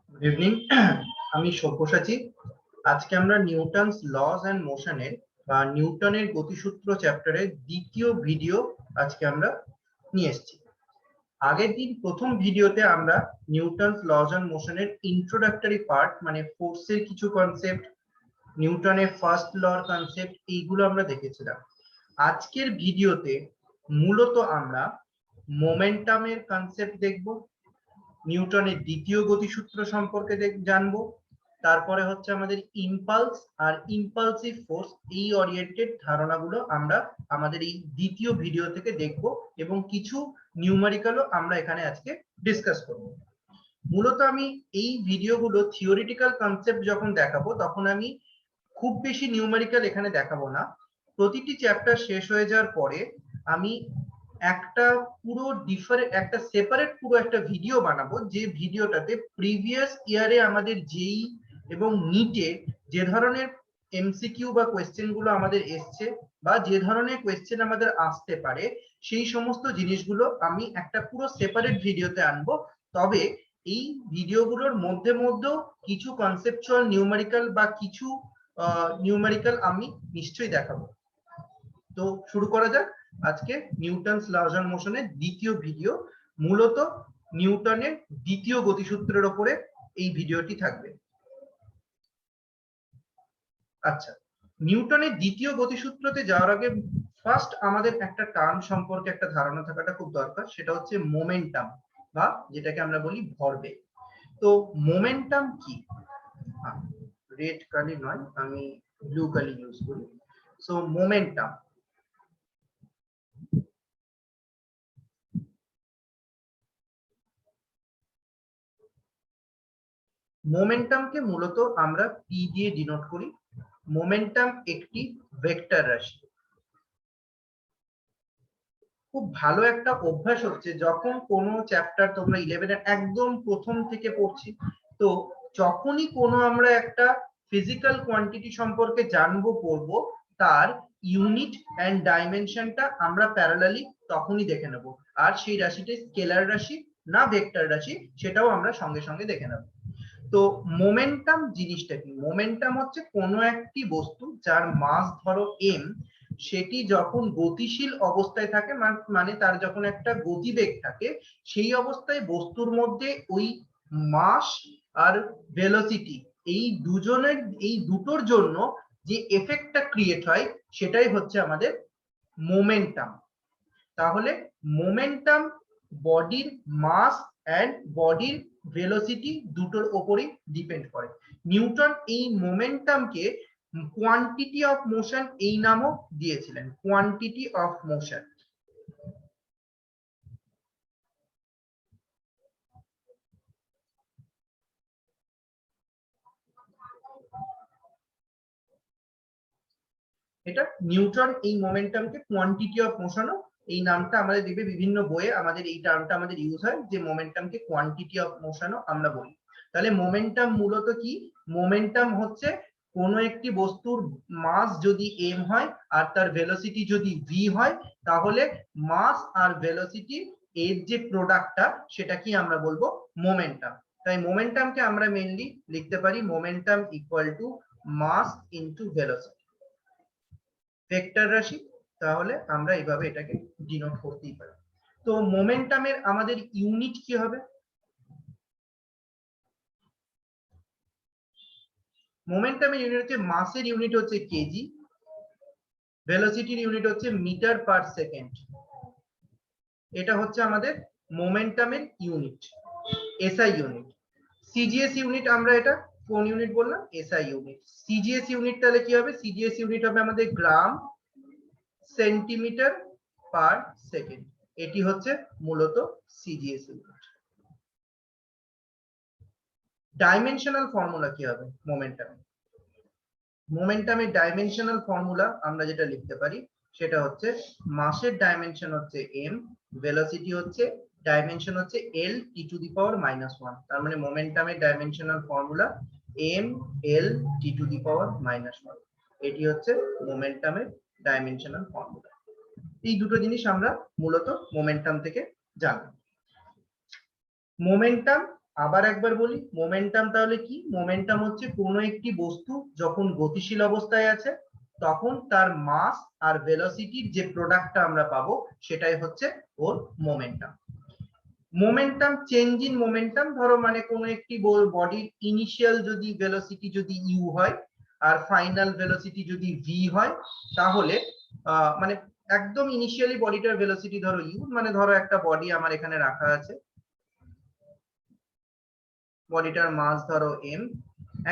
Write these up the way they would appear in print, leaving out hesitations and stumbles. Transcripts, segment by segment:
Good evening. আমি সব্যসাচী। আজকে আমরা নিউটনস লস এন্ড মোশনের বা নিউটনের গতিসূত্র চ্যাপ্টারের দ্বিতীয় ভিডিও আজকে আমরা নিয়ে এসেছি। আগের দিন প্রথম ভিডিওতে আমরা নিউটনস লস এন্ড মোশনের ইন্ট্রোডাক্টরি পার্ট মানে ফোর্সের কিছু কনসেপ্ট, নিউটনের ফার্স্ট লর কনসেপ্ট এইগুলো আমরা দেখেছিলাম। আজকের ভিডিওতে মূলত আমরা মোমেন্টামের কনসেপ্ট দেখব, নিউটনের দ্বিতীয় গতিসূত্র সম্পর্কে জানবো, তারপরে হচ্ছে আমাদের ইম্পালস আর ইম্পালসিভ ফোর্স এই ওরিয়েন্টেড ধারণাগুলো আমরা আমাদের এই দ্বিতীয় ভিডিও থেকে দেখব এবং কিছু নিউমেরিক্যালও আমরা এখানে আজকে ডিসকাস করব। মূলত আমি এই ভিডিওগুলো থিওরিটিক্যাল কনসেপ্ট যখন দেখাবো তখন আমি খুব বেশি নিউমেরিক্যাল এখানে দেখাবো না। প্রতিটি চ্যাপ্টার শেষ হয়ে যাওয়ার পরে আমি একটা পুরো একটা সেপারেট পুরো একটা ভিডিও বানাবো, যে ভিডিওটাতে প্রিভিয়াস ইয়ারে আমাদের জেই এবং নিটে যে ধরনের এমসিকিউ বা কোয়েশ্চেন গুলো আমাদের এসছে বা যে ধরনের কোয়েশ্চেন আমাদের আসতে পারে সেই সমস্ত জিনিসগুলো আমি একটা পুরো সেপারেট ভিডিওতে আনবো। তবে এই ভিডিওগুলোর মধ্যে মধ্যেও কিছু কনসেপচুয়াল নিউমেরিক্যাল বা কিছু নিউমেরিক্যাল আমি নিশ্চয়ই দেখাবো। তো শুরু করা যাক আজকে নিউটনস লস এন্ড মোশনের দ্বিতীয় ভিডিও। মূলত নিউটনের দ্বিতীয় গতিসূত্রের উপরে এই ভিডিওটি থাকবে। আচ্ছা, নিউটনের দ্বিতীয় গতিসূত্রতে যাওয়ার আগে ফার্স্ট আমাদের একটা টার্ম সম্পর্কে একটা ধারণা থাকাটা খুব দরকার, সেটা হচ্ছে মোমেন্টাম বা যেটাকে আমরা বলি ভরবেগ। তো মোমেন্টাম কি? রেড কালি নয়, আমি ব্লু কালি ইউজ করি। সো মোমেন্টাম মোমেন্টামকে মূলত আমরা পি দিয়ে ডিনোট করি। মোমেন্টাম একটি ভেক্টর রাশি। খুব ভালো একটা অভ্যাস হচ্ছে, যখন কোনো চ্যাপ্টার তোমরা 11 এর একদম প্রথম থেকে পড়ছি, তো যখনই কোনো আমরা একটা ফিজিক্যাল কোয়ান্টিটি সম্পর্কে জানবো পড়বো, তার ইউনিট এন্ড ডাইমেনশনটা আমরা প্যারালালি তখনই দেখে নেব। আর সেই রাশিটা স্কেলার রাশি না ভেক্টর রাশি সেটাও আমরা সঙ্গে সঙ্গে দেখে নেব। তো মোমেন্টাম জিনিসটা কি? মোমেন্টাম হচ্ছে কোনো একটি বস্তু যার মাস ধরো এম, সেটি যখন গতিশীল অবস্থায় থাকে, মানে তার যখন একটা গতিবেগ থাকে, সেই অবস্থায় বস্তুর মধ্যে ওই মাস আর ভেলোসিটি এই দুটোর জন্য যে এফেক্টটা ক্রিয়েট হয় সেটাই হচ্ছে আমাদের মোমেন্টাম। তাহলে মোমেন্টাম বডির মাস এন্ড বডির ভেলোসিটি দুটোর উপরই ডিপেন্ড করে। নিউটন এই মোমেন্টামকে কোয়ান্টিটি অফ মোশন এই নামও দিয়েছিলেন, কোয়ান্টিটি অফ মোশন। এটা নিউটন এই মোমেন্টামকে কোয়ান্টিটি অফ মোশনও এই নামটা আমাদের দেখবে বিভিন্ন বইয়ে আমাদের এই টার্মটা আমাদের ইউজ হয়, যে মোমেন্টামকে কোয়ান্টিটি অফ মোশনও আমরা বলি। তাহলে মোমেন্টাম মূলত কি? মোমেন্টাম হচ্ছে কোনো একটি বস্তুর মাস যদি এম হয় আর তার ভেলোসিটি যদি ভি হয়, তাহলে মাস আর ভেলোসিটি এর যে প্রোডাক্টটা সেটা কি আমরা বলবো মোমেন্টাম। তাই মোমেন্টামকে আমরা মেইনলি লিখতে পারি momentum equal to mass into velocity, vector রাশি। তাহলে আমরা এইভাবে এটাকে ডিনোট করতেই পারি। তো মোমেন্টামের আমাদের ইউনিট কি হবে? মোমেন্টামের ইউনিট হচ্ছে, মাসের ইউনিট হচ্ছে কেজি, ভেলোসিটির ইউনিট হচ্ছে মিটার পার সেকেন্ড। এটা হচ্ছে আমাদের মোমেন্টামের unit, SI unit. CGS unit আমরা এটা কোন ইউনিট বললাম? SI unit. সিজিএস ইউনিট তাহলে কি হবে? সিজিএস ইউনিট হবে আমাদের গ্রাম সেন্টিমিটার পার সেকেন্ড। এটি হচ্ছে মূলত সিজিএস ইউনিট। ডাইমেনশনাল ফর্মুলা কি হবে মোমেন্টামে? মোমেন্টামের ডাইমেনশনাল ফর্মুলা আমরা যেটা লিখতে পারি সেটা হচ্ছে মাসের ডাইমেনশন হচ্ছে এম, ভেলোসিটি হচ্ছে ডাইমেনশন হচ্ছে এল টি টু দি পাওয়ার -1। তার মানে মোমেন্টামের dimensional formula M L T to the power -1। এটি হচ্ছে মোমেন্টামের ডাইমেনশনাল ফর্মুলা। এই দুটো জিনিস আমরা মূলত মোমেন্টাম থেকে জানবো। মোমেন্টাম আবার একবার বলি, মোমেন্টাম তাহলে কি? মোমেন্টাম হচ্ছে কোনো একটি বস্তু যখন গতিশীল অবস্থায় আছে তখন তার মাস আর ভেলোসিটির যে প্রোডাক্টটা আমরা পাবো সেটাই হচ্ছে ওর momentum. Momentum change in momentum, ধরো মানে কোনো একটি বডির ইনিশিয়াল যদি ভেলোসিটি যদি ইউ হয় আর ফাইনাল ভেলোসিটি যদি ভি হয়, তাহলে মানে একদম ইনিশিয়ালি বডিটার ভেলোসিটি ধরো ইউ, মানে ধরো একটা বডি আমার এখানে রাখা আছে, বডিটার মাস ধরো এম,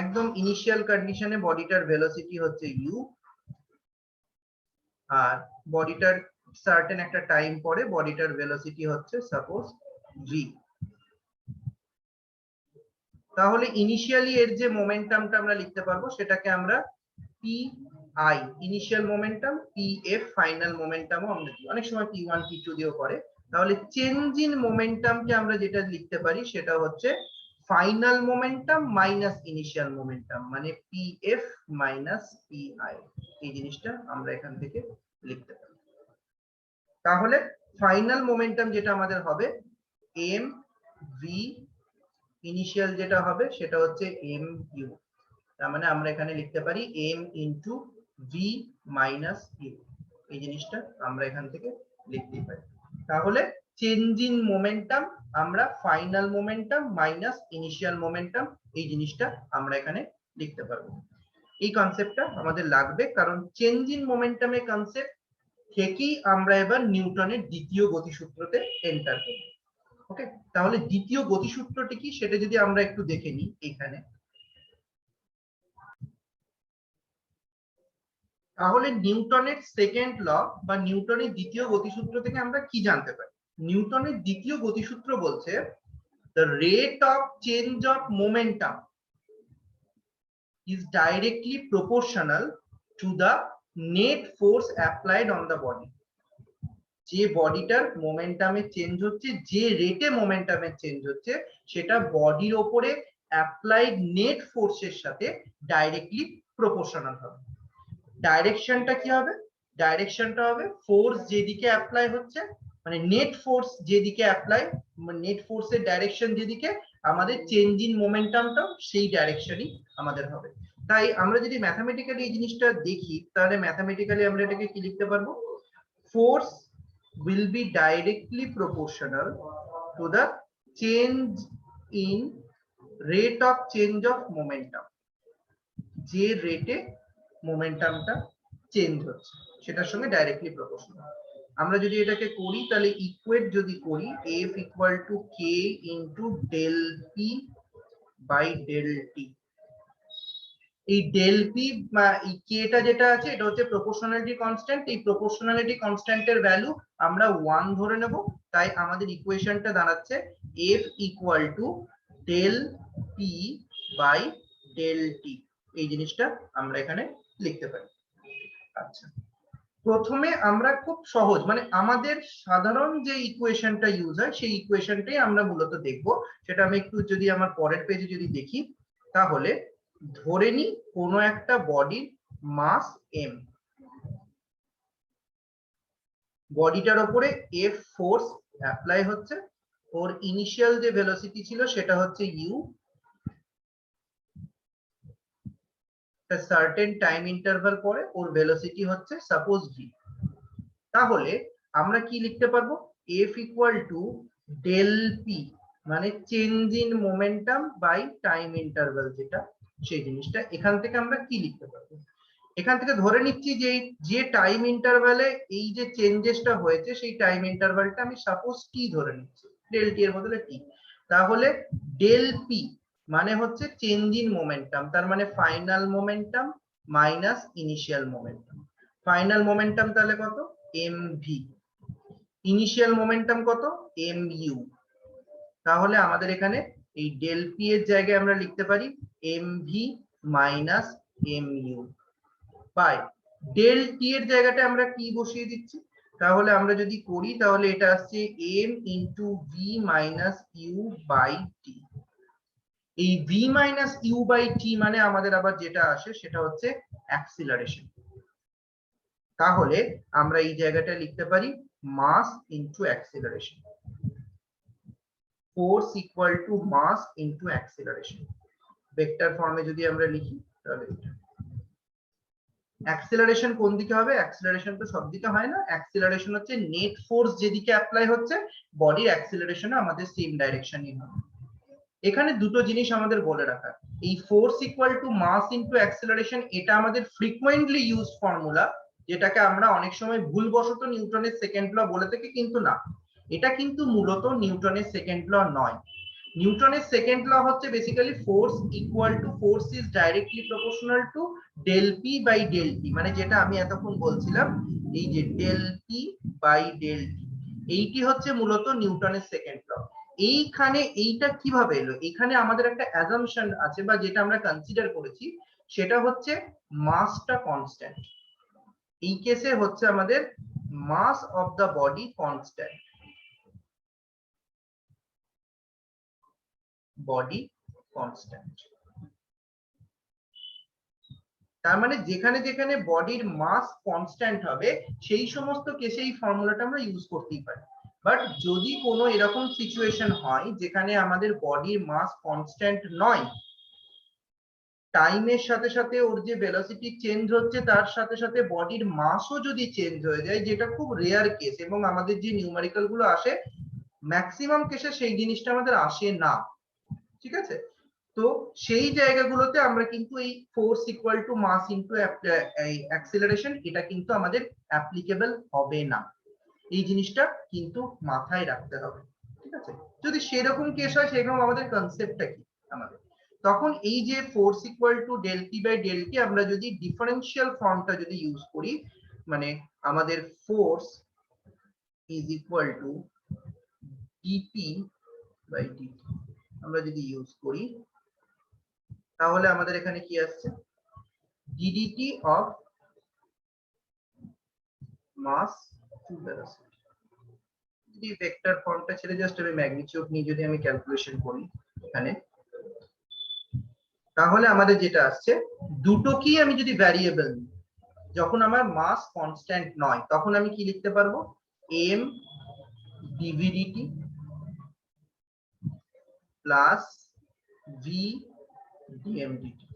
একদম ইনিশিয়াল কন্ডিশনে বডিটার ভেলোসিটি হচ্ছে ইউ, আর বডিটার সার্টেন একটা টাইম পরে বডিটার ভেলোসিটি হচ্ছে সাপোজ ভি। তাহলে ইনিশিয়ালি এর যে মোমেন্টামটা আমরা লিখতে পারবো সেটাকে আমরা P I initial momentum, P F final মোমেন্টামও আমরা দিই, অনেক সময় পি ওয়ান পি টু দিয়েও করে। তাহলে চেঞ্জ ইন মোমেন্টামকে আমরা যেটা লিখতে পারি সেটা হচ্ছে final momentum minus initial momentum, মানে P F minus P I, এই জিনিসটা আমরা এখান থেকে লিখতে পারি। তাহলে ফাইনাল মোমেন্টাম যেটা আমাদের হবে এম ভি, ইনিশিয়াল যেটা হবে সেটা হচ্ছে এম ইউ, তার মানে আমরা এখানে লিখতে পারি m into V minus u, এই জিনিসটা আমরা এখান থেকে লিখতে পারি। তাহলে চেঞ্জ ইন মোমেন্টাম আমরা final momentum minus initial momentum, এই জিনিসটা আমরা এখানে লিখতে পারবো। এই কনসেপ্টটা আমাদের লাগবে, কারণ চেঞ্জ ইন মোমেন্টামের কনসেপ্ট থেকেই আমরা এবার নিউটনের দ্বিতীয় গতিসূত্রতে এন্টার করব। ওকে, তাহলে দ্বিতীয় গতিসূত্রটি কি সেটা যদি আমরা একটু দেখে নিই এখানে, তাহলে নিউটনের সেকেন্ড ল বা নিউটনের দ্বিতীয় গতিসূত্র থেকে আমরা কি জানতে পারি? নিউটনের দ্বিতীয় গতিসূত্র বলছে the rate of change of momentum is directly proportional to the net force applied on the body। যে বডিটার মোমেন্টামে চেঞ্জ হচ্ছে, যে রেটে মোমেন্টামে চেঞ্জ হচ্ছে, সেটা বডির ওপরে অ্যাপ্লাইড নেট ফোর্সের সাথে ডাইরেক্টলি প্রপোর্শনাল হবে। ডাইরেকশনটা কি হবে? ডাইরেকশনটা হবে ফোর্স যেদিকে অ্যাপ্লাই হচ্ছে, মানে নেট ফোর্স যেদিকে অ্যাপ্লাই, নেট ফোর্সের ডাইরেকশন যেদিকে, আমাদের চেঞ্জ ইন মোমেন্টামটাও সেই ডাইরেকশনই আমাদের হবে। তাই আমরা যদি ম্যাথমেটিক্যালি এই জিনিসটা দেখি, তাহলে ম্যাথমেটিক্যালি আমরা এটাকে কি লিখতে পারবো? Force will be directly proportional to the change in rate of change of momentum। যে রেটে মোমেন্টামটা চেঞ্জ হচ্ছে সেটার সঙ্গে ডাইরেক্টলি প্রপোর্শনাল। আমরা যদি এটাকে করি তাহলে ইকুয়েট যদি করি F equal to k into del P by del t, এই ডেল পি বা এই কেটা যেটা আছে এটা হচ্ছে প্রপোর্শনালিটি কনস্ট্যান্ট, এই প্রপোর্শনালিটি কনস্ট্যান্টের ভ্যালু আমরা 1 ধরে নেব। তাই আমাদের ইকুয়েশনটা দাঁড়াচ্ছে F equal to del P by del t, এই জিনিসটা আমরা এখানে লিখতে পারি। আচ্ছা, প্রথমে আমরা খুব সহজ মানে আমাদের সাধারণ যে ইকুয়েশনটা ইউজ হয় সেই ইকুয়েশনটাই আমরা মূলত দেখব। সেটা আমি একটু যদি আমার পরের পেজে যদি দেখি, তাহলে ধরে নি কোনো একটা বডির মাস এম, বডিটার উপরে এফ ফোর্স অ্যাপ্লাই হচ্ছে, ওর ইনিশিয়াল যে ভেলোসিটি ছিল সেটা হচ্ছে ইউ, সার্টেন টাইম ইন্টারভাল পরে ওর ভেলোসিটি হচ্ছে সাপোজ ভি। তাহলে আমরা কি লিখতে পারবো? F equal to del P, মানে change in momentum by time interval, যেটা সেই জিনিসটা এখান থেকে আমরা কি লিখতে পারবো? এখান থেকে ধরে নিচ্ছি যে যে টাইম ইন্টারভালে এই যে চেঞ্জেসটা হয়েছে সেই টাইম ইন্টারভালটা আমি সাপোজ টি ধরে নিচ্ছি, ডেল টি এর বদলে টি। তাহলে ডেল পি মানে হচ্ছে চেঞ্জ ইন মোমেন্টাম, তার মানে final momentum minus initial momentum. Final momentum তাহলে কত? M v. ইনিশিয়াল মোমেন্টাম কত? M u. তাহলে আমাদের এখানে এই ডেল পি এর জায়গায় আমরা লিখতে পারি m v minus m u by del t এর জায়গাটা আমরা কি বসিয়ে দিচ্ছি? তাহলে আমরা যদি করি তাহলে এটা আসছে M into V minus U by T. এই V minus U by T মানে আমাদের আবার যেটা আসে সেটা হচ্ছে অ্যাক্সিলারেশন। তাহলে আমরা এই জায়গাটা লিখতে পারি mass into acceleration. Force equal to mass into acceleration. Vector ফর্মে যদি আমরা লিখি তাহলে এটা অ্যাক্সিলারেশন কোন দিকে হবে? অ্যাক্সিলারেশন তো সব দিকে হয় না, অ্যাক্সিলারেশন হচ্ছে নেট ফোর্স যেদিকে অ্যাপ্লাই হচ্ছে বডির অ্যাক্সিলারেশন আমাদের সেম ডাইরেকশনই হবে। এখানে দুটো জিনিস আমাদের বলে রাখার, এই force equal to mass into acceleration এটা আমাদের ফ্রিকোয়েন্টলি ইউজ ফর্মুলা, যেটাকে আমরা অনেক সময় ভুলবশত নিউটনের সেকেন্ড ল বলে থাকি, কিন্তু না, এটা কিন্তু মূলত নিউটনের সেকেন্ড ল নয়। নিউটনের সেকেন্ড ল হচ্ছে basically force equal to force is directly proportional to del P by del T, মানে যেটা আমি এতক্ষণ বলছিলাম এই যে del P by del T, এইটি হচ্ছে মূলত নিউটনের সেকেন্ড ল। এইখানে এইটা কিভাবে এলো? এখানে আমাদের একটা অ্যাজাম্পশন আছে বা যেটা আমরা কনসিডার করেছি সেটা হচ্ছে মাসটা কনস্ট্যান্ট। এই কেসে হচ্ছে আমাদের mass of the body constant, body constant. তার মানে যেখানে যেখানে বডির মাস কনস্ট্যান্ট হবে সেই সমস্ত কেসে এই ফর্মুলাটা আমরা ইউজ করতেই পারি। বাট যদি কোনো এরকম সিচুয়েশন হয় যেখানে আমাদের বডির মাস কনস্ট্যান্ট নয়, টাইমের সাথে সাথে ওর যে ভেলোসিটি চেঞ্জ হচ্ছে তার সাথে সাথে বডির মাসও যদি চেঞ্জ হয়ে যায়, যেটা খুব রেয়ার কেস এবং আমাদের যে নিউমেরিক্যাল গুলো আসে ম্যাক্সিমাম কেসে সেই জিনিসটা আমাদের আসে না, ঠিক আছে? তো সেই জায়গাগুলোতে আমরা কিন্তু এই force equal to mass into acceleration এটা কিন্তু আমাদের অ্যাপ্লিকেবল হবে না। এই জিনিসটা কিন্তু মাথায় রাখতে হবে, ঠিক আছে? যদি সেরকম কেস হয় সেরকম আমাদের কনসেপ্টটা কি আমাদের, তখন এই যে force equal to del P by del t আমরা যদি ডিফারেন্সিয়াল ফর্মটা যদি ইউজ করি, মানে আমাদের force is equal to dp by dt আমরা যদি ইউজ করি, তাহলে আমাদের এখানে কি আসছে? Ddt of mass to velocity. যদি ভেক্টর ফর্মটা ছেড়ে জাস্ট আমি ম্যাগনিটিউড নিয়ে যদি আমি ক্যালকুলেশন করি এখানে, তাহলে আমাদের যেটা আসছে দুটো কি আমি যদি ভ্যারিয়েবল নিই, যখন আমার মাস কনস্ট্যান্ট নয় তখন আমি কি লিখতে পারবো? M DVDT plus V DMDT.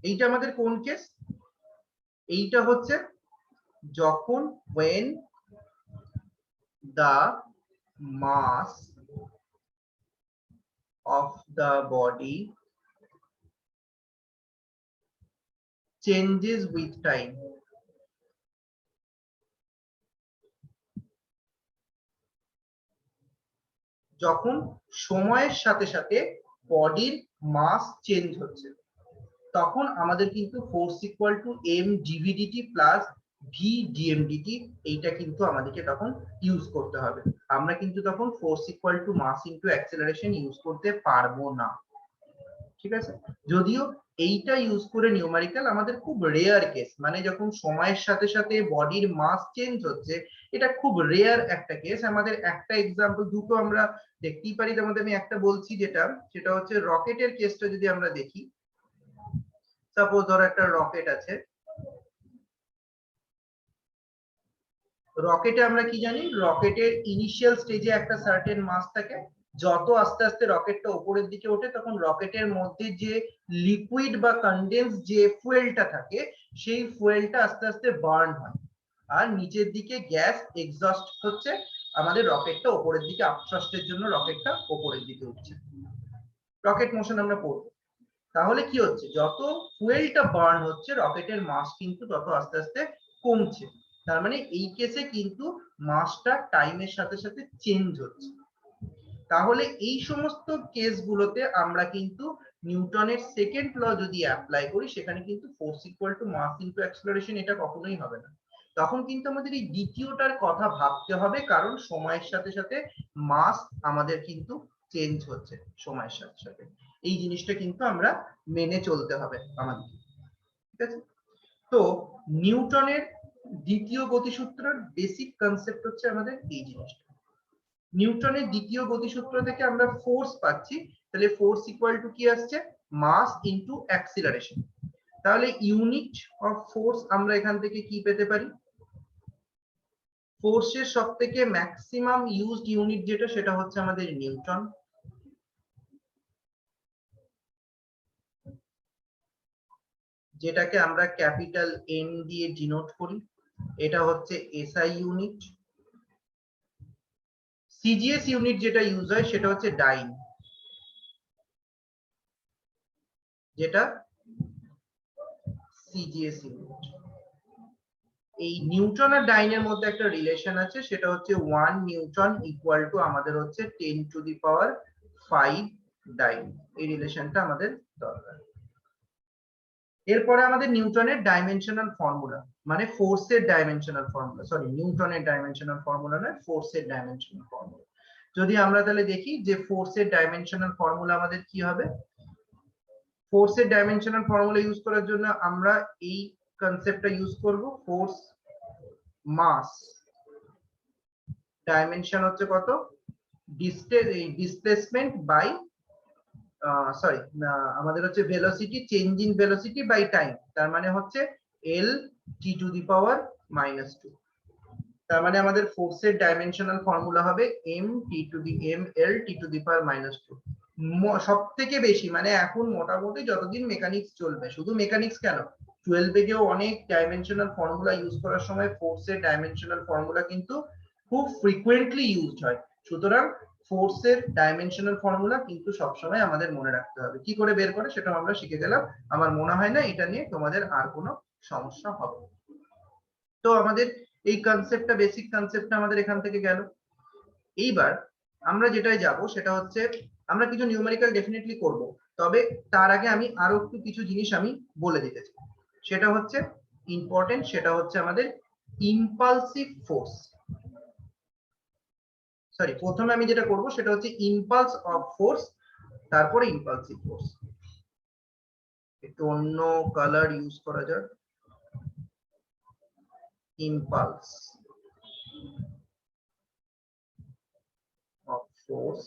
এইটা আমাদের কোন কেস? এইটা হচ্ছে যখন when the mass of the body changes with time। যখন সময়ের সাথে সাথে বডির মাস চেঞ্জ হচ্ছে তখন আমাদের কিন্তু force equal to M DVDT plus V DMDT এইটা কিন্তু আমাদেরকে তখন ইউজ করতে হবে। আমরা কিন্তু তখন force equal to mass into acceleration use করতে পারবো না, ঠিক আছে? যদিও এইটা ইউজ করে নিউমেরিক্যাল আমাদের খুব রেয়ার কেস, মানে যখন সময়ের সাথে সাথে বডির মাস চেঞ্জ হচ্ছে এটা খুব রেয়ার একটা কেস। আমাদের একটা এক্সাম্পল, দুটো আমরা দেখতেই পারি, তার মধ্যে আমি একটা বলছি সেটা হচ্ছে রকেটের কেসটা যদি আমরা দেখি। সাপোজ ধরো একটা রকেট আছে, রকেটে আমরা কি জানি? রকেটের ইনিশিয়াল স্টেজে একটা সার্টেন মাস থাকে, যত আস্তে আস্তে রকেটটা উপরের দিকে ওঠে তখন রকেটের মধ্যে যে লিকুইড বা কনডেন্স যে ফুয়েলটা থাকে সেই ফুয়েলটা আস্তে আস্তে বার্ন হয় আর নিচের দিকে গ্যাস এক্সস্ট হচ্ছে, আমাদের রকেটটা উপরের দিকে আপথ্রাস্টের জন্য রকেটটা উপরের দিকে উঠছে, রকেট মোশন আমরা পড়বো। তাহলে কি হচ্ছে? যত ফুয়েলটা বার্ন হচ্ছে রকেটের মাস কিন্তু তত আস্তে আস্তে কমছে। তার মানে এই কেসে কিন্তু মাসটা টাইমের সাথে সাথে চেঞ্জ হচ্ছে। তাহলে এই সমস্ত কেসগুলোতে আমরা কিন্তু নিউটনের সেকেন্ড ল যদি অ্যাপ্লাই করি সেখানে কিন্তু force equal to mass into acceleration এটা কখনোই হবে না। তখন কিন্তু আমাদের এই দ্বিতীয়টার কথা ভাবতে হবে, কারণ সময়ের সাথে সাথে মাস আমাদের কিন্তু চেঞ্জ হচ্ছে সময়ের সাথে সাথে, এই জিনিসটা কিন্তু আমরা মেনে চলতে হবে আমাদের, ঠিক আছে? তো নিউটনের দ্বিতীয় গতিসূত্রের বেসিক কনসেপ্ট হচ্ছে আমাদের এই জিনিসটা। নিউটনের দ্বিতীয় গতিসূত্র থেকে আমরা ফোর্স পাচ্ছি, তাহলে ফোর্স ইকুয়াল টু কি আসছে? Mass into acceleration. তাহলে ইউনিট অফ ফোর্স আমরা এখান থেকে কি পেতে পারি? ফোর্সের সবথেকে ম্যাক্সিমাম ইউজড ইউনিট যেটা সেটা হচ্ছে আমাদের নিউটন। যেটাকে আমরা ক্যাপিটাল এন দিয়ে ডিনোট করি। এটা হচ্ছে এসআই ইউনিট। সিজিএস ইউনিট যেটা ইউজ হয় সেটা হচ্ছে ডাইন, যেটা সিজিএস ইউনিট। এই নিউটন আর ডাইনের মধ্যে একটা রিলেশন আছে, সেটা হচ্ছে 1 নিউটন ইকুয়াল টু আমাদের হচ্ছে 10⁵ ডাইন। এই রিলেশনটা আমাদের দরকার। এরপরে আমাদের নিউটনের ডাইমেনশনাল ফর্মুলা, মানে ফোর্সের ডাইমেনশনাল ফর্মুলা, সরি নিউটনের ডাইমেনশনাল ফর্মুলা নয়, ফোর্সের ডাইমেনশনাল ফর্মুলা। যদি আমরা তাহলে দেখি যে ফোর্সের ডাইমেনশনাল ফর্মুলা আমাদের কি হবে। ফোর্সের ডাইমেনশনাল ফর্মুলা ইউজ করার জন্য আমরা এই কনসেপ্টটা ইউজ করব। ফোর্স মাস ডাইমেনশন হচ্ছে কত, ডিসপ্লেসমেন্ট বাই সরি আমাদের হচ্ছে velocity, change in velocity by time. তার মানে হচ্ছে এল টি টু দি পাওয়ার -2। তার মানে আমাদের ফোর্সের ডাইমেনশনাল ফর্মুলা হবে M T to the M L T to the power -2। সব থেকে বেশি মানে এখন মোটামুটি যতদিন মেকানিক্স চলবে, শুধু মেকানিক্স কেন, 12 গিয়েও অনেক ডাইমেনশনাল ফর্মুলা ইউজ করার সময় ফোর্সের ডাইমেনশনাল ফর্মুলা কিন্তু খুব ফ্রিকোয়েন্টলি ইউজড হয়। সুতরাং ফোর্সের ডাইমেনশনাল ফর্মুলা কিন্তু সবসময় আমাদের মনে রাখতে হবে। কি করে বের করে সেটা আমরা শিখে গেলাম। আমার মনে হয় না এটা নিয়ে তোমাদের আর কোনো সমস্যা হবে। তো আমাদের এই কনসেপ্টটা, বেসিক কনসেপ্টটা আমাদের এখান থেকে গেল। এইবার আমরা যেটাই যাব সেটা হচ্ছে আমরা কিছু নিউমেরিক্যাল ডেফিনেটলি করব, তবে তার আগে আমি আরো একটু কিছু জিনিস আমি বলে দিতে চাই। সেটা হচ্ছে ইম্পর্টেন্ট, সেটা হচ্ছে আমাদের ইম্পালসিভ ফোর্স। সরি, প্রথমে আমি যেটা করব সেটা হচ্ছে ইম্পালস অফ ফোর্স, তারপরে ইম্পালসিভ ফোর্স। একটু অন্য কালার ইউজ করা যাক। ইম্পালস অফ ফোর্স,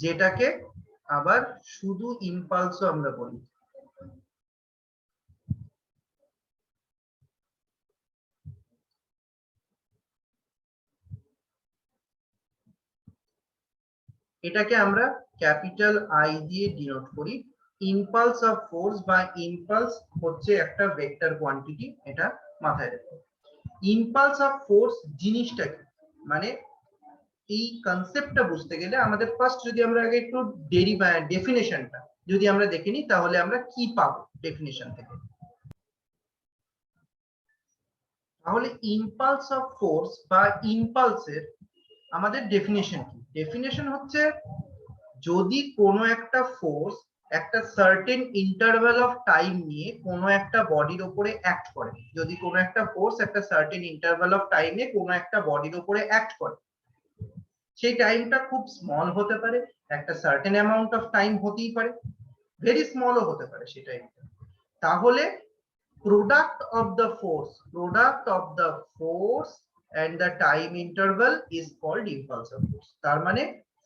যেটাকে আবার শুধু ইম্পালসও আমরা বলি। এটাকে আমরা ক্যাপিটাল আই দিয়ে ডিনোট করি। ইম্পালস অফ ফোর্স বা ইম্পালস হচ্ছে একটা ভেক্টর কোয়ান্টিটি, এটা মাথায় রাখো। ইম্পালস অফ ফোর্স জিনিসটা কি, মানে এই কনসেপ্টটা বুঝতে গেলে আমাদের ফার্স্ট যদি আমরা আগে একটু ডেফিনেশনটা যদি আমরা দেখে নিই, তাহলে আমরা কি পাবো ডেফিনেশন থেকে। তাহলে ইম্পালস অফ ফোর্স বা ইম্পালসের আমাদের ডেফিনেশন কি? ডেফিনেশন হচ্ছে যদি কোনো একটা ফোর্স একটা সার্টেন ইন্টারভ্যাল অফ টাইম নিয়ে কোনো একটা বডির উপরে অ্যাক্ট করে, যদি কোনো একটা ফোর্স একটা সার্টেন ইন্টারভ্যাল অফ টাইমে কোনো একটা বডির উপরে অ্যাক্ট করে, সেই টাইমটা খুব স্মল হতে পারে, একটা সার্টেন অ্যামাউন্ট অফ টাইম হতেই পারে, ভেরি স্মলও হতে পারে সেই টাইমটা। তাহলে product of the force and the time interval is called impulse of force। তার মানে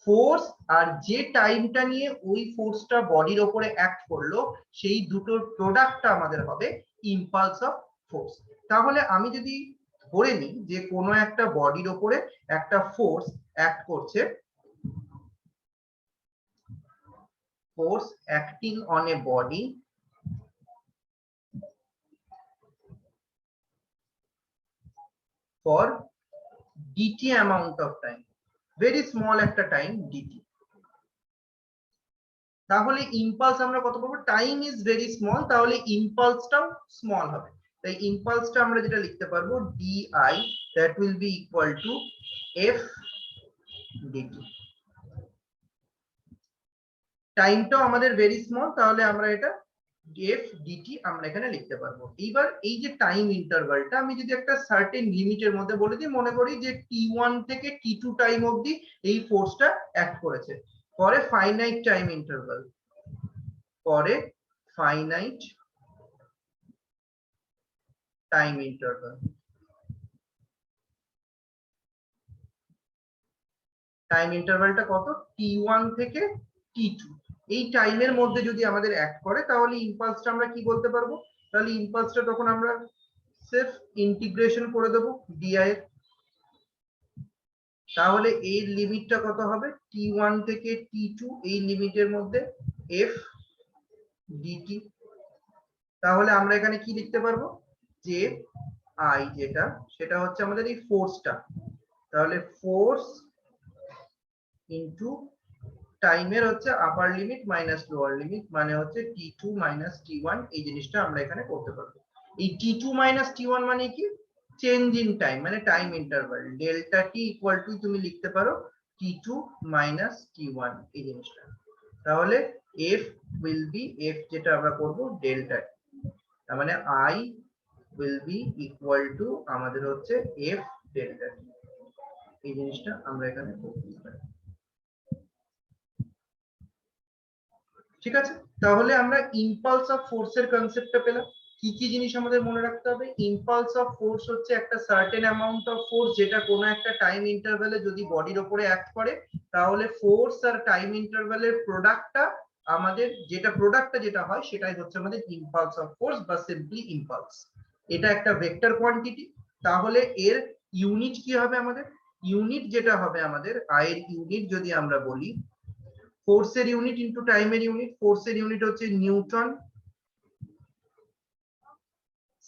ফোর্স আর যে টাইমটা নিয়ে ওই ফোর্সটা বডির উপরে অ্যাক্ট করলো, সেই দুটোর প্রোডাক্টটা আমাদের হবে ইম্পালস অফ ফোর্স। তাহলে আমি যদি ধরে নিই যে কোনো একটা বডির উপরে একটা ফোর্স অ্যাক্ট করছে, force acting on a body for dt amount of time, very small একটা টাইম dt। তাহলে ইম্পালস আমরা কত পাবো, টাইম ইজ ভেরি স্মল, তাহলে ইম্পালসটাও স্মল হবে। তাই ইম্পালসটা আমরা যেটা লিখতে পারবো di, that will be equal to f dt। টাইমটাও আমাদের ভেরি স্মল, তাহলে আমরা এটা f dt আমরা এখানে লিখতে পারবো। এইবার এই যে টাইম ইন্টারভালটা আমি যদি একটা সার্টেন লিমিটের মধ্যে বলে দিই, মনে করি যে t1 থেকে t2 টাইম অবধি এই ফোর্সটা অ্যাক্ট করেছে, পরে ফাইনাইট টাইম ইন্টারভাল, পরে ফাইনাইট টাইম ইন্টারভাল, টাইম ইন্টারভালটা কত, t1 থেকে t2, এই টাইমের মধ্যে যদি আমাদের অ্যাক্ট করে, তাহলে ইম্পালসটা আমরা কি বলতে পারবো, তাহলে ইম্পালসটা তখন আমরা সির্ফ ইন্টিগ্রেশন করে দেবো ডিআই এর, তাহলে এর লিমিটটা কত হবে t1 থেকে t2 এই লিমিটের মধ্যে f dt। তাহলে আমরা এখানে কি লিখতে পারবো যে i যেটা সেটা হচ্ছে আমাদের এই ফোর্সটা, তাহলে ফোর্স ইনটু টাইমের হচ্ছে আপার লিমিট মাইনাস লোয়ার লিমিট, মানে হচ্ছে t2 মাইনাস t1। এই জিনিসটা আমরা এখানে করতে পারবো। এই t2 মাইনাস t1 মানে কি চেঞ্জ ইন টাইম, মানে time interval delta T equal to তুমি লিখতে পারো t2 মাইনাস t1 এই জিনিসটা। তাহলে f will be f যেটা আমরা করব ডেল্টা, তার মানে i will be equal to আমাদের হচ্ছে f ডেল্টা টি। এই জিনিসটা আমরা এখানে করতে পারি। ঠিক আছে, তাহলে আমরা ইম্পালস অফ ফোর্স এর কনসেপ্টটা পেলাম। কি কি জিনিস আমাদের মনে রাখতে হবে, ইম্পালস অফ ফোর্স হচ্ছে একটা সার্টেন অ্যামাউন্ট অফ ফোর্স যেটা কোনো একটা টাইম ইন্টারভ্যালে যদি বডির উপরে অ্যাক্ট করে, তাহলে ফোর্স আর টাইম ইন্টারভ্যালের প্রোডাক্টটা আমাদের যেটা হয় সেটাই হচ্ছে আমাদের ইম্পালস অফ ফোর্স বা সিম্পলি ইম্পালস। এটা একটা ভেক্টর কোয়ান্টিটি, তাহলে এর ইউনিট কি হবে আমাদের, ইউনিট যেটা হবে আমাদের আই এর ইউনিট যদি আমরা বলি ফোর্সের ইউনিট ইনটু টাইমের ইউনিট, ফোর্সের ইউনিট হচ্ছে নিউটন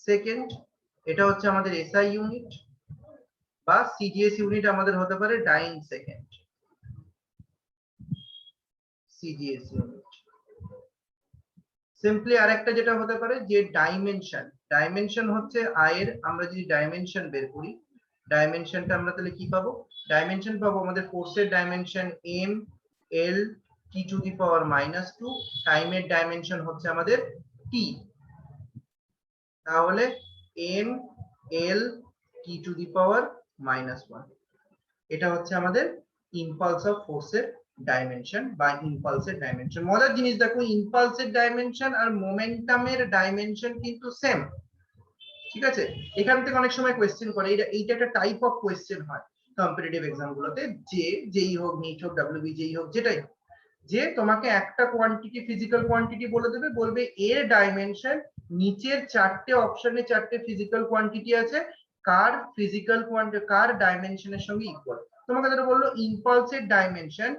সেকেন্ড, এটা হচ্ছে আমাদের এসআই ইউনিট, বা সিজিএস ইউনিট আমাদের হতে পারে ডাইন সেকেন্ড, সিজিএস ইউনিট। সিম্পলি আরেকটা যেটা হতে পারে যে ডাইমেনশন, ডাইমেনশন হচ্ছে আই এর, আমরা যদি ডাইমেনশন বের করি ডাইমেনশনটা আমরা তাহলে কি পাবো, ডাইমেনশন পাবো আমাদের ফোর্সের dimension M L T to the power minus 2, টাইমের ডাইমেনশন হচ্ছে আমাদের টি, তাহলে M L T to the power minus 1। এটা হচ্ছে আমাদের ইম্পালস অফ ফোর্সের ডাইমেনশন বা ইম্পালসের ডাইমেনশন। মজার জিনিস দেখো, ইম্পালসের ডাইমেনশন আর মোমেন্টামের ডাইমেনশন কিন্তু সেম। ঠিক আছে, এখান থেকে অনেক সময় কোয়েশ্চেন করে, এইটা একটা টাইপ অফ কোয়েশ্চেন হয় কম্পিটিটিভ এক্সাম গুলোতে, যে যেই হোক নিট হোক ডাব্লিউবি যেই হোক যেটাই হোক, যে তোমাকে একটা কোয়ান্টিটি ফিজিক্যাল কোয়ান্টিটি বলে দেবে, বলবে এর ডাইমেনশন নিচের চারটে অপশনে চারটে ফিজিক্যাল কোয়ান্টিটি আছে, কার ফিজিক্যাল কোয়ান্টিটি কার ডাইমেনশনের সঙ্গে ইকুয়াল। তোমাকে যেটা বললো ইম্পালসের ডাইমেনশন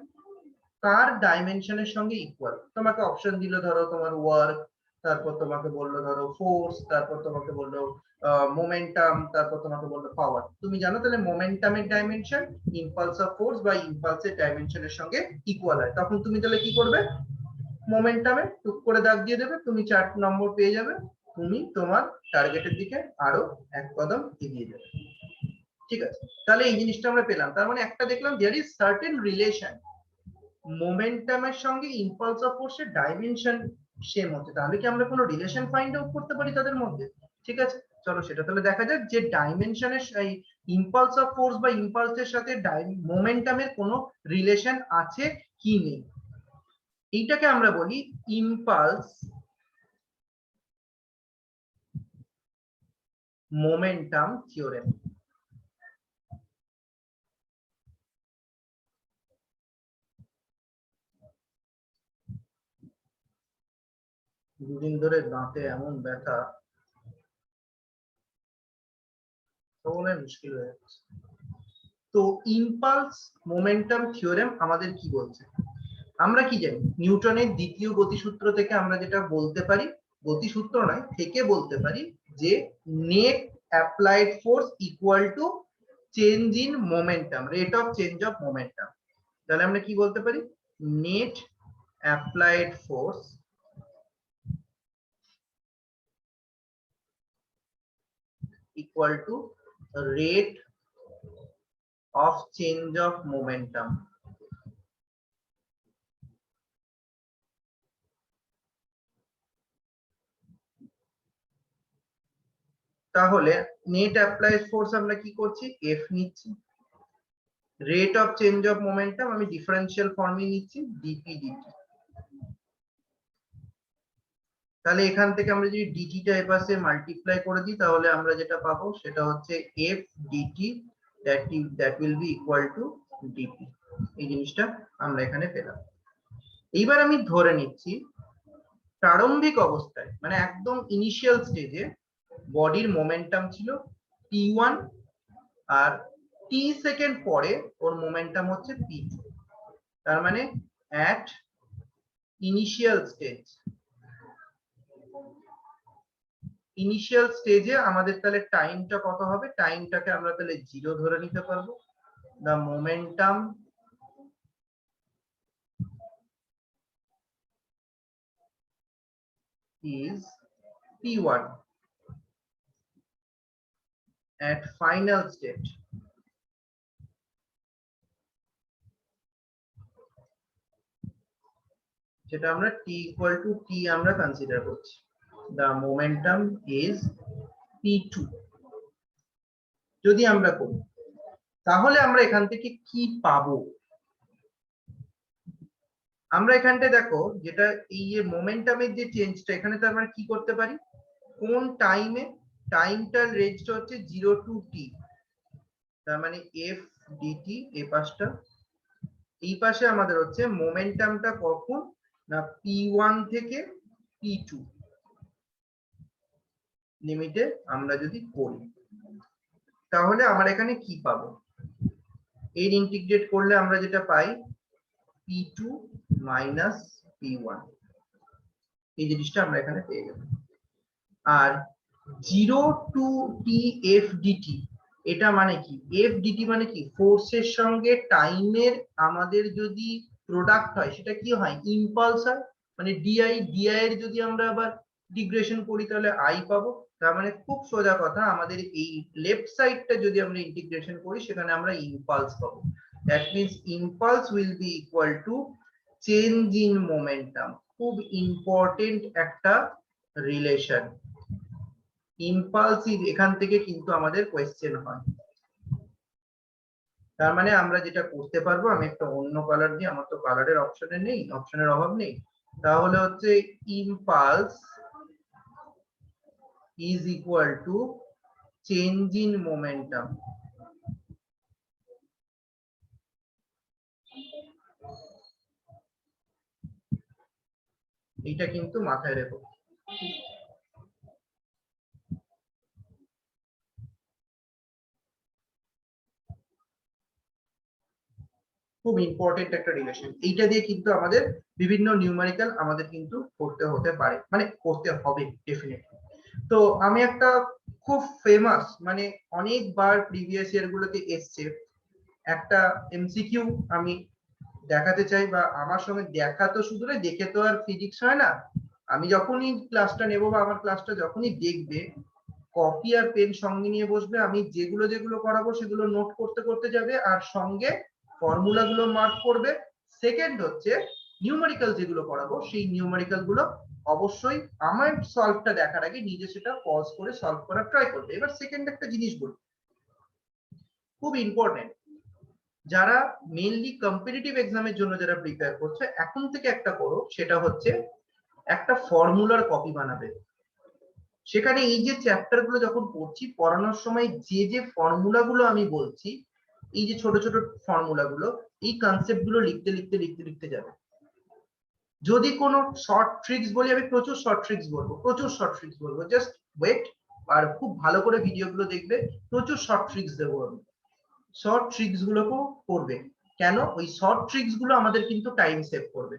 কার ডাইমেনশনের সঙ্গে ইকুয়াল, তোমাকে অপশন দিল ধরো তোমার ওয়ার্ক, তারপর তোমাকে বললো ধরো ফোর্স, তারপর তোমাকে বললো মোমেন্টাম, তারপর তোমাকে বললো পাওয়ার। তুমি জানো তাহলে মোমেন্টামের ডাইমেনশন ইম্পালস অফ ফোর্স বা ইম্পালসের ডাইমেনশনের সঙ্গে ইকুয়াল হয়, তখন তুমি তাহলে কি করবে মোমেন্টামে টুক করে দাগ দিয়ে দেবে, তুমি 4 নম্বর পেয়ে যাবে, তুমি তোমার টার্গেটের দিকে আরো এক কদম এগিয়ে যাবে। ঠিক আছে, তাহলে এই জিনিসটা আমরা পেলাম, তার মানে একটা দেখলাম দেয়ার ইজ সার্টেন রিলেশন, মোমেন্টামের সঙ্গে ইম্পালস অফ ফোর্সের ডাইমেনশন সেম হচ্ছে, তাহলে কি আমরা কোনো রিলেশন ফাইন্ড আউট করতে পারি তাদের মধ্যে। ঠিক আছে, চলো সেটা তাহলে দেখা যাক যে ডাইমেনশনের এই ইম্পালস অফ ফোর্স বা ইম্পালসের সাথে মোমেন্টামের কোনো রিলেশন আছে কি নেই। এইটাকে আমরা বলি ইম্পালস মোমেন্টাম থিওরেম। দুদিন ধরে দাঁতে এমন ব্যথা, মুশকিল হয়ে যাচ্ছে। তো ইম্পালস মোমেন্টাম থিওরেম আমাদের কি বলছে, আমরা কি জানি নিউটনের দ্বিতীয় গতিসূত্র থেকে আমরা যেটা বলতে পারি, গতিসূত্র নয় থেকে বলতে পারি যে net applied force equal to change in momentum, rate of change of momentum. তাহলে আমরা কি বলতে পারি, net applied force equal to rate of change of momentum। তাহলে নেট অ্যাপ্লাইড ফোর্স আমরা কি করছি, এফ নিচ্ছি, rate of change of momentum আমি ডিফারেন্সিয়াল ফর্মে নিচ্ছি ডিপি ডিটি। তাহলে এখান থেকে আমরা যদি ডিটিটা এর পাশে মাল্টিপ্লাই করে দিই তাহলে আমরা যেটা পাবো সেটা হচ্ছে F dt that will be equal to dp. এই জিনিসটা আমরা এখানে পেলাম। এইবার আমি ধরে নিচ্ছি প্রারম্ভিক অবস্থায় মানে একদম ইনিশিয়াল স্টেজে বডির মোমেন্টাম ছিল p1 আর t সেকেন্ড পরে ওর মোমেন্টাম হচ্ছে p2। তার মানে অ্যাট ইনিশিয়াল স্টেজে আমাদের তাহলে টাইমটা কত হবে, টাইমটাকে আমরা তাহলে 0 ধরে নিতে পারবো। The momentum is p1 at final state। যেটা আমরা t equal to t আমরা কনসিডার করছি। the momentum is p2 যদি আমরা করি, তাহলে আমরা এখান থেকে কি পাবো? আমরা এখানটা দেখো যেটা এই যে মোমেন্টামের যে চেঞ্জটা, এখানে তো আমরা কি করতে পারি, কোন টাইমে, টাইমটার রেঞ্জটা হচ্ছে 0 to t, তার মানে f dt এই পাশটা, এই পাশে আমাদের হচ্ছে মোমেন্টামটা কখন না p1 থেকে p2 লিমিটে আমরা যদি করি, তাহলে আমরা এখানে কি পাবো, এর ইন্টিগ্রেট করলে আমরা যেটা পাই p2 মাইনাস p1, এই জিনিসটা আমরা এখানে পেয়ে গেলাম। আর 0 to t f dt, এটা মানে কি, f dt মানে কি, ফোর্সের সঙ্গে টাইমের আমাদের যদি প্রোডাক্ট হয় সেটা কি হয়, ইম্পালস হয়। মানে di এর যদি আমরা আবার ইন্টিগ্রেশন করি তাহলে i পাবো। তার মানে খুব সোজা কথা, আমাদের এই লেফট সাইডটা যদি আমরা ইন্টিগ্রেশন করি সেখানে আমরা ইম্পালস পাবো। That means impulse will be equal to change in momentum. খুব ইম্পর্টেন্ট একটা রিলেশন, ইম্পালসিভ এখান থেকে কিন্তু আমাদের কোয়েশ্চেন হয়। তার মানে আমরা যেটা করতে পারবো, আমি একটা অন্য কালার দিয়ে, আমার তো কালারের অপশনের অভাব নেই, তাহলে হচ্ছে impulse is equal to change in momentum. এটা কিন্তু মাথায় রেখো। খুব ইম্পর্টেন্ট একটা রিলেশন, এইটা দিয়ে কিন্তু আমাদের বিভিন্ন নিউমেরিক্যাল আমাদের কিন্তু করতে হতে পারে, মানে করতে হবে ডেফিনেটলি। তো আমি একটা খুব ফেমাস, মানে অনেকবার প্রিভিয়াস ইয়ার গুলোতে এসছে একটা এমসিকিউ আমি দেখাতে চাই, বা আমার সঙ্গে দেখা তো শুধু না, দেখে তো আর ফিজিক্স হয় না। আমি যখনই ক্লাসটা নেব বা আমার ক্লাসটা যখনই দেখবে, কপি আর পেন সঙ্গে নিয়ে বসবে, আমি যেগুলো যেগুলো করাবো সেগুলো নোট করতে করতে যাবে, আর সঙ্গে ফর্মুলা গুলো মার্ক করবে। সেকেন্ড হচ্ছে নিউমেরিক্যাল যেগুলো করাবো সেই নিউমেরিক্যাল গুলো অবশ্যই আমার সলভটা দেখার আগে নিজে সেটা পজ করে সলভ করার ট্রাই করবে। এবার সেকেন্ড একটা জিনিস বলি, খুব ইম্পর্টেন্ট, যারা মেইনলি কম্পিটিটিভ এক্সামের জন্য যারা প্রিপেয়ার করছে, এখন থেকে একটা করো, সেটা হচ্ছে একটা ফর্মুলার কপি বানাবে। সেখানে এই যে চ্যাপ্টার গুলো যখন পড়ছি, পড়ানোর সময় যে যে ফর্মুলা গুলো আমি বলছি, এই যে ছোট ছোট ফর্মুলা গুলো, এই কনসেপ্ট গুলো লিখতে লিখতে লিখতে লিখতে যাবে। যদি কোনো শর্ট ট্রিক্স বলি, আমি প্রচুর শর্ট ট্রিক্স বলবো, জাস্ট ওয়েট। আর খুব ভালো করে ভিডিও গুলো দেখবে, প্রচুর শর্ট ট্রিক্স দেবো আমি। শর্ট ট্রিক্স গুলোকেও করবে, কেন, ওই শর্ট ট্রিক্স গুলো আমাদের কিন্তু টাইম সেভ করবে।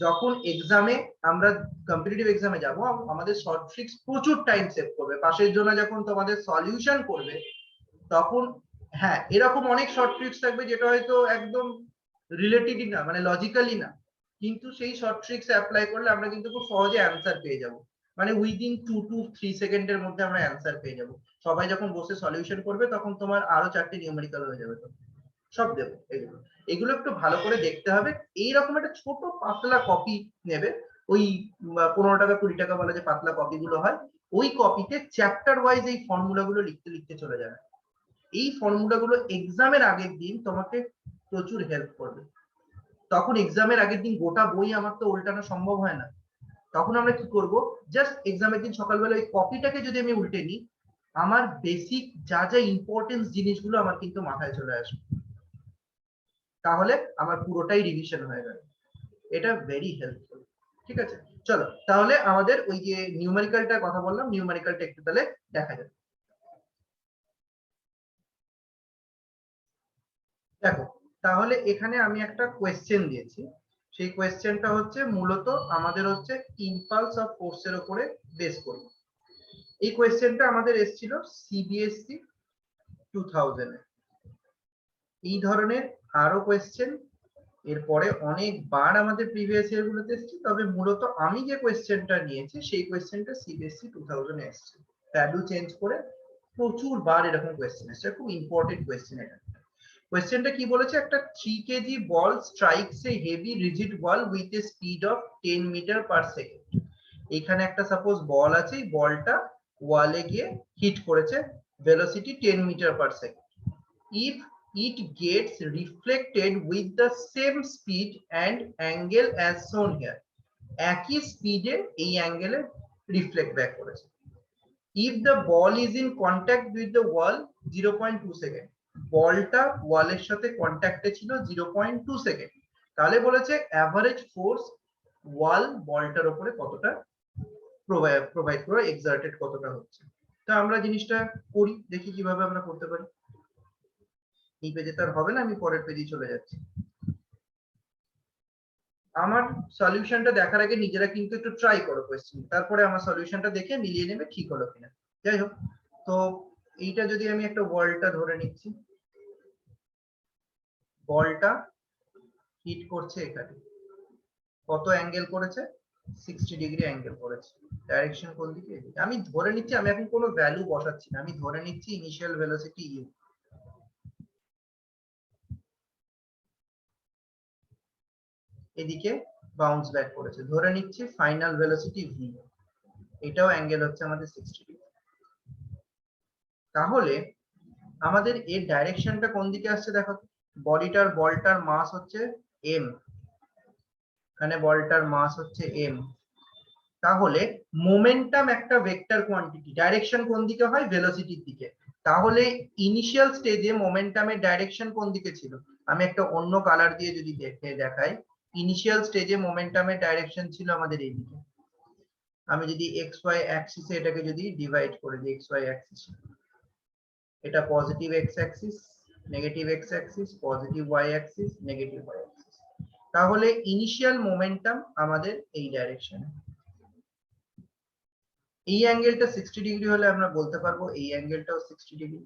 যখন এক্সামে আমরা কম্পিটিটিভ এক্সামে যাব, আমাদের শর্ট ট্রিক্স প্রচুর টাইম সেভ করবে। পাশের জন্য যখন তোমাদের সলিউশন করবে তখন, হ্যাঁ, এরকম অনেক শর্ট ট্রিক্স থাকবে যেটা হয়তো একদম রিলেটেডই না, মানে লজিক্যালি না, কিন্তু সেই শর্ট ট্রিক্স অ্যাপ্লাই করলে আমরা কিন্তু খুব সহজে অ্যান্সার পেয়ে যাব। মানে উইদিন 2 to 3 সেকেন্ডের মধ্যে আমরা অ্যান্সার পেয়ে যাব। সবাই যখন বসে সলিউশন করবে তখন তোমার আরো 4টে নিউমেরিক্যাল হয়ে যাবে। তো সব দেবো এগুলো, এগুলো একটু ভালো করে দেখতে হবে। এইরকম একটা ছোট পাতলা কপি নেবে, ওই 15 টাকা 20 টাকা বলে যে পাতলা কপি গুলো হয়, ওই কপিতে চ্যাপ্টার ওয়াইজ এই ফর্মুলা গুলো লিখতে লিখতে চলে যাবে। এই ফর্মুলা গুলো এক্সামের আগের দিন তোমাকে প্রচুর হেল্প করবে। তখন এক্সামের আগের দিন গোটা বই আমার তো উল্টানো সম্ভব হয় না, তখন আমরা কি করব, জাস্ট এক্সামের দিন সকালবেলা ওই কপিটাকে যদি আমি উল্টে নিই, আমার বেসিক যা যা ইম্পর্টেন্স জিনিসগুলো আমার কিন্তু মাথায় চলে আসবে, তাহলে আমার পুরোটাই রিভিশন হয়ে গেল। এটা ভেরি হেল্পফুল। ঠিক আছে, চলো তাহলে আমাদের ওই যে নিউমেরিক্যালটার কথা বললাম, নিউমেরিক্যালটা একটু তাহলে দেখা যাবে। দেখো তাহলে এখানে আমি একটা কোয়েশ্চেন দিয়েছি, সেই কোয়েশ্চেনটা হচ্ছে মূলত আমাদের হচ্ছে ইম্পালস অফ ফোর্সের উপরে বেস করে। এই কোয়েশ্চেনটা আমাদের এসেছিল সিবিএসসি 2000 এ। এই ধরনের আরো কোয়েশ্চেন এরপরে অনেকবার আমাদের প্রিভিয়াস ইয়ার গুলোতে এসেছে, তবে মূলত আমি যে কোয়েশ্চেনটা নিয়েছি সেই কোয়েশ্চেনটা সিবিএসসি 2000 এ এসেছে। ভ্যালু চেঞ্জ করে প্রচুর বার এরকম কোয়েশ্চেন এসেছে, খুব ইম্পর্টেন্ট কোয়েশ্চেন এটা। কোয়েশ্চেনটা কি বলেছে, একটা 3 kg ball strikes a heavy rigid ball with a speed of 10 metre per second. এখানে একটা সাপোজ বল আছে, এই বলটা ওয়ালে গিয়ে হিট করেছে, velocity 10 metre per second. If it gets reflected with the same speed and angle as shown here, একই স্পিডে এই অ্যাঙ্গেলে রিফ্লেক্ট ব্যাক করেছে। if the ball is in contact with the wall 0.2 second, বলটা ওয়ালের সাথে কন্ট্যাক্টে ছিল 0.2 সেকেন্ড, তাহলে বলেছে অ্যাভারেজ ফোর্স ওয়াল বলটার উপরে কতটা প্রোভাইড করে, এক্সার্টেড কতটা হচ্ছে। তো আমরা জিনিসটা করি, দেখি কিভাবে আমরা করতে পারি। এই পেজে তার হবে না, আমি পরের পেজে চলে যাচ্ছি। আমার সলিউশনটা দেখার আগে নিজেরা কিন্তু একটু ট্রাই করো কোয়েশ্চেন, তারপরে আমার সলিউশনটা দেখে মিলিয়ে নেবে ঠিক হলো কিনা। যাই হোক, তো এইটা যদি আমি একটা বলটা ধরে নিচ্ছি, বলটা হিট করছে এখানে, কত অ্যাঙ্গেল করেছে, 60 ডিগ্রি অ্যাঙ্গেল করেছে। ডাইরেকশন কোন দিকে, আমি ধরে নিচ্ছি, আমি এখন কোনো ভ্যালু বসাচ্ছি না, আমি ধরে নিচ্ছি ইনিশিয়াল ভেলোসিটি ইউ, এদিকে বাউন্স ব্যাক করেছে, ধরে নিচ্ছি ফাইনাল ভেলোসিটি ভি, এটাও অ্যাঙ্গেল হচ্ছে আমাদের 60 ডিগ্রি। তাহলে আমাদের এর ডাইরেকশনটা কোন দিকে আসছে দেখো, বডিটার বলটার মাস হচ্ছে এম, এখানে বলটার মাস হচ্ছে এম, তাহলে মোমেন্টাম একটা ভেক্টর কোয়ান্টিটি, ডাইরেকশন কোন দিকে হয়, ভেলোসিটির দিকে। তাহলে ইনিশিয়াল স্টেজে মোমেন্টামের ডাইরেকশন কোন দিকে ছিল, আমি একটা অন্য কালার দিয়ে যদি দেখাই, ইনিশিয়াল স্টেজে মোমেন্টামের ডাইরেকশন ছিল আমাদের এইদিকে। আমি যদি এক্স ওয়াই অ্যাক্সিসে এটাকে যদি ডিভাইড করে দিই, এক্স ওয়াই অ্যাক্সিস, এটা positive x axis, negative x axis, positive y axis, negative y axis. তাহলে ইনিশিয়াল মোমেন্টাম আমাদের এই ডাইরেকশনে। এই অ্যাঙ্গেলটা 60 ডিগ্রি হলে আমরা বলতে পারবো এই অ্যাঙ্গেলটাও 60 ডিগ্রি।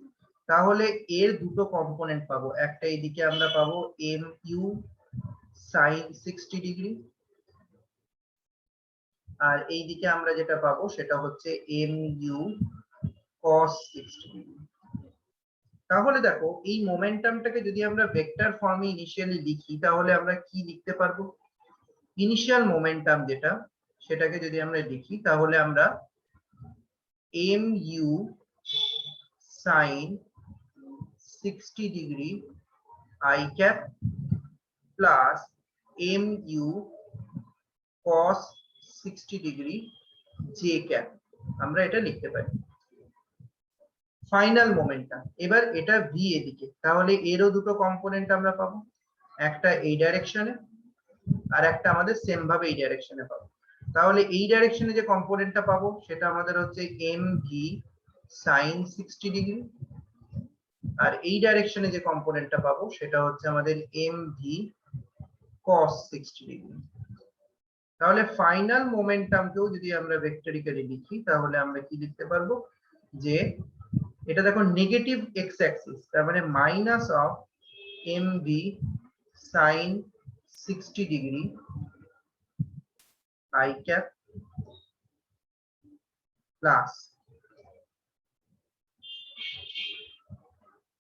তাহলে এর দুটো কম্পোনেন্ট পাবো, একটা এইদিকে আমরা পাবো এম ইউ সাইন 60 ডিগ্রি, আর এইদিকে আমরা যেটা পাবো সেটা হচ্ছে এম ইউ cos 60 ডিগ্রি। তাহলে দেখো এই মোমেন্টামটাকে যদি আমরা ভেক্টর ফর্মে ইনিশিয়ালি লিখি, তাহলে আমরা কি লিখতে পারবো, ইনিশিয়াল মোমেন্টাম যেটা, সেটাকে যদি আমরা লিখি তাহলে আমরা m u sine 60 degree i cap plus m u cos 60 degree j cap, আমরা এটা লিখতে পারি ফাইনাল মোমেন্টাম। এবার এটা ভি এদিকে, তাহলে এরও দুটো কম্পোনেন্ট আমরা পাবো, একটা এই ডাইরেকশনে আর একটা আমাদের সেম ভাবে এই ডাইরেকশনে পাবো। তাহলে এই ডাইরেকশনে যে কম্পোনেন্টটা পাবো সেটা আমাদের হচ্ছে এম ভি সাইন 60 ডিগ্রি, আর এই ডাইরেকশনে যে কম্পোনেন্টটা পাবো সেটা হচ্ছে আমাদের এম ভি cos 60 ডিগ্রি। তাহলে ফাইনাল মোমেন্টামকেও যদি আমরা ভেক্টরিক্যালি লিখি তাহলে আমরা কি লিখতে পারবো, যে এটা দেখো নেগেটিভ এক্স অ্যাক্সিস, তার মানে minus of m v sine 60 degree i cap plus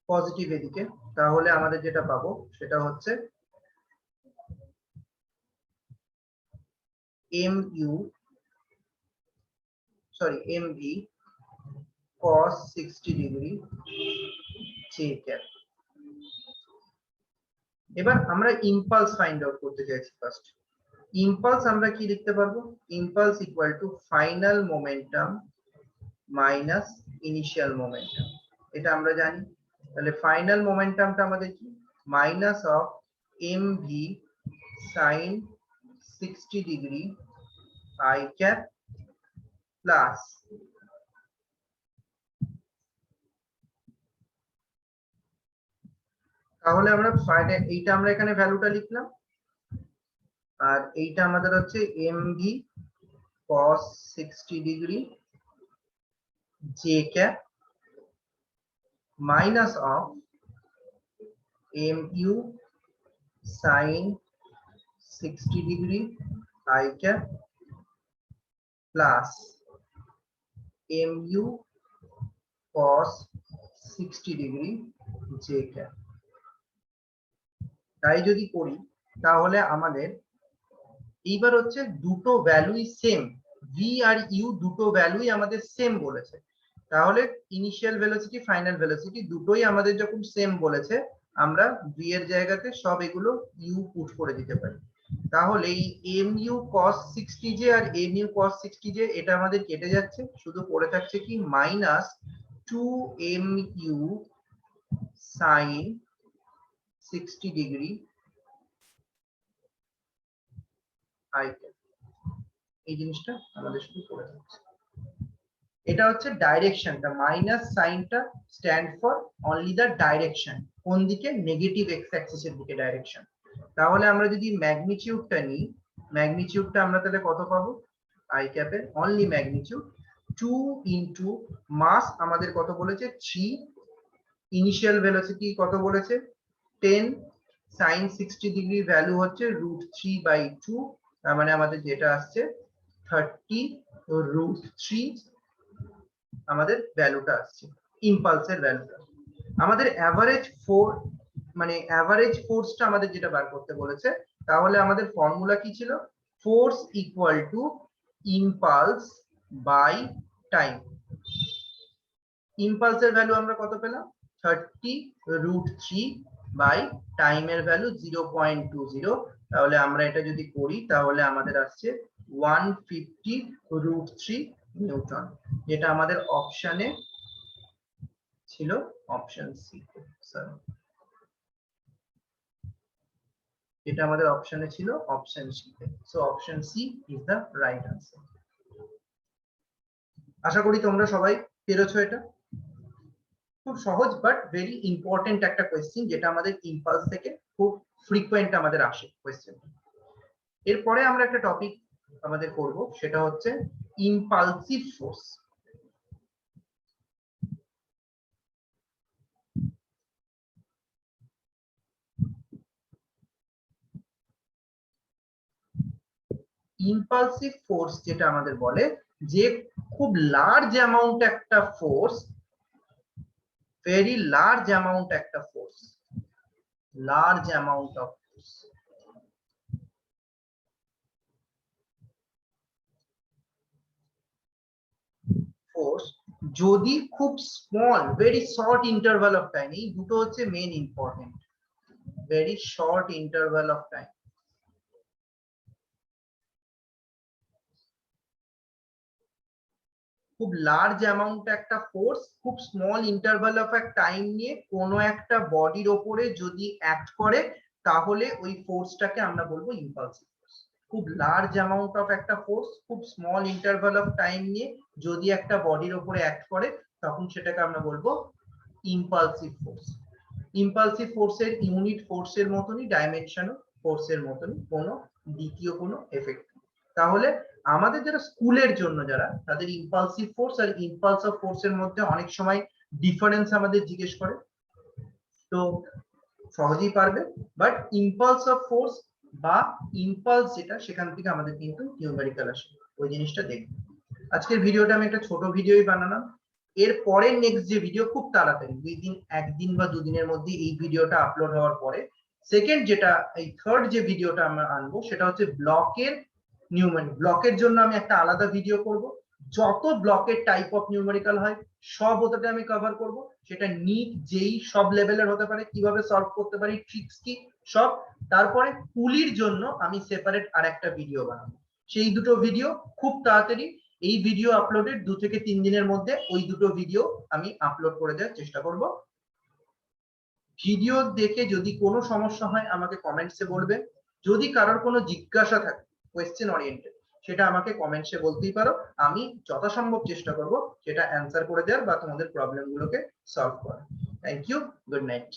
positive এদিকে, তাহলে আমাদের যেটা পাবো সেটা হচ্ছে m u m v cos 60 degree j cap. এবার আমরা ইম্পালস ফাইন্ড আউট করতে চাইছি। ফার্স্ট ইম্পালস আমরা কি লিখতে পারবো, impulse equal to final momentum minus initial momentum, এটা আমরা জানি। তাহলে ফাইনাল মোমেন্টামটা আমাদের কি, minus of m v sine 60 degree I cap plus তাহলে আমরা এইটা আমরা এখানে ভ্যালুটা লিখলাম আর এইটা আমাদের হচ্ছে mv cos 60 degree j cap minus of mu sin 60 degree I cap plus mu cos 60 degree j cap তাই যদি করি তাহলে আমাদের এইবার হচ্ছে দুটো ভ্যালুই সেম v আর u দুটো ভ্যালুই আমাদের সেম বলেছে তাহলে ইনিশিয়াল ভেলোসিটি ফাইনাল ভেলোসিটি দুটোই আমাদের যখন সেম বলেছে আমরা v এর জায়গাতে সব এগুলো u পুট করে দিতে পারি তাহলে এই mu cos 60j আর mu cos 60j এটা আমাদের কেটে যাচ্ছে শুধু পড়ে থাকছে কি minus 2mu sin 60 degree I cap এই জিনিসটা আমাদের শুধু পড়ে থাকছে এটা হচ্ছে ডাইরেকশনটা মাইনাস সাইনটা stand for only the direction কোন দিকে নেগেটিভ এক্স অ্যাক্সিস এর দিকে ডাইরেকশন তাহলে আমরা যদি ম্যাগনিটিউডটা নিই ম্যাগনিটিউডটা আমরা তাহলে কত পাবো I cap এর অনলি ম্যাগনিটিউড 2 ইনটু মাস আমাদের কত বলেছে 3 ইনিশিয়াল ভেলোসিটি কত বলেছে 10 sin 60 ডিগ্রি ভ্যালু হচ্ছে √3/2 তার মানে আমাদের যেটা আসছে 30√3 আমাদের ভ্যালুটা আসছে ইম্পালসের ভ্যালুটা আমাদের এভারেজ এভারেজ ফোর্সটা আমাদের যেটা বার করতে বলেছে তাহলে আমাদের ফর্মুলা কি ছিল force equal to impulse by time ইম্পালসের ভ্যালু আমরা কত পেলাম 30√3 বাই টাইমের ভ্যালু 0.20 তাহলে আমরা এটা যদি করি তাহলে আমাদের আসছে 150√3 নিউটন যেটা আমাদের অপশনে ছিল অপশন সি এটা আমাদের অপশনে ছিল option C so option C is the right answer আশা করি তোমরা সবাই পেরেছো এটা খুব সহজ বাট ভেরি ইম্পর্টেন্ট একটা কোয়েশ্চেন যেটা আমাদের ইম্পালস থেকে খুব ফ্রিকোয়েন্ট আমাদের আসে কোয়েশ্চেন এরপরে আমরা একটা টপিক আমাদের করব সেটা হচ্ছে ইম্পালসিভ ফোর্স ইম্পালসিভ ফোর্স যেটা আমাদের বলে যে খুব লার্জ অ্যামাউন্ট একটা ফোর্স ভেরি লার্জ অ্যামাউন্ট একটা force large amount of force যদি খুব small very short interval of time এই দুটো হচ্ছে main important very short interval of time খুব লার্জ অ্যামাউন্ট একটা ফোর্স খুব স্মল ইন্টারভাল অফ এক টাইম নিয়ে কোনো একটা বডির ওপরে যদি অ্যাক্ট করে তাহলে ওই ফোর্সটাকে আমরা বলবো ইম্পালসিভ ফোর্স খুব লার্জ অ্যামাউন্ট অফ একটা ফোর্স খুব স্মল ইন্টারভাল অফ টাইম নিয়ে যদি একটা বডির ওপরে অ্যাক্ট করে তখন সেটাকে আমরা বলবো ইম্পালসিভ ফোর্স ইম্পালসিভ ফোর্সের ইউনিট ফোর্সের মতনই ডাইমেনশনও ফোর্সের মতনই কোনো দ্বিতীয় কোনো এফেক্ট তাহলে আমাদের যারা স্কুলের জন্য যারা তাদের ইম্পালসিভ ফোর্স আর ইম্পালস অফ ফোর্সের মধ্যে অনেক সময় ডিফারেন্স আমাদের জিজ্ঞেস করে তো সহজেই পারবে বাট ইম্পালস অফ ফোর্স বা ইম্পালস যেটা সেখান থেকে আমাদের কিন্তু নিউমেরিক্যাল আসে ওই জিনিসটা দেখবে আজকের ভিডিওটা আমি একটা ছোট ভিডিওই বানালাম এর পরে নেক্সট যে ভিডিও খুব তাড়াতাড়ি একদিন বা দুদিনের মধ্যে এই ভিডিওটা আপলোড হওয়ার পরে সেকেন্ড যেটা এই থার্ড যে ভিডিওটা আমরা আনবো সেটা হচ্ছে ব্লকের নিউমেরিক ব্লকের জন্য আমি একটা আলাদা ভিডিও করব যত ব্লকের টাইপ অফ নিউমেরিক্যাল হয় সব ওটাতে আমি কভার করব সেটা নিট যেই সব লেভেলের হতে পারে কিভাবে সলভ করতে পারি ট্রিক্স কি সব তারপরে পুলির জন্য আমি সেপারেট আরেকটা ভিডিও বানাবো সেই দুটো ভিডিও খুব তাড়াতাড়ি এই ভিডিও আপলোডের 2 থেকে 3 দিনের মধ্যে ওই দুটো ভিডিও আমি আপলোড করে দেওয়ার চেষ্টা করব ভিডিও দেখে যদি কোনো সমস্যা হয় আমাকে কমেন্টসে বলবে যদি কারোর কোনো জিজ্ঞাসা থাকে কোয়েশ্চেন ওরিয়েন্টেড সেটা আমাকে কমেন্টসে বলতেই পারো। আমি যথাসম্ভব চেষ্টা করব সেটা অ্যান্সার করে দেওয়ার বা তোমাদের প্রবলেম গুলোকে সলভ করার। Thank you, good night.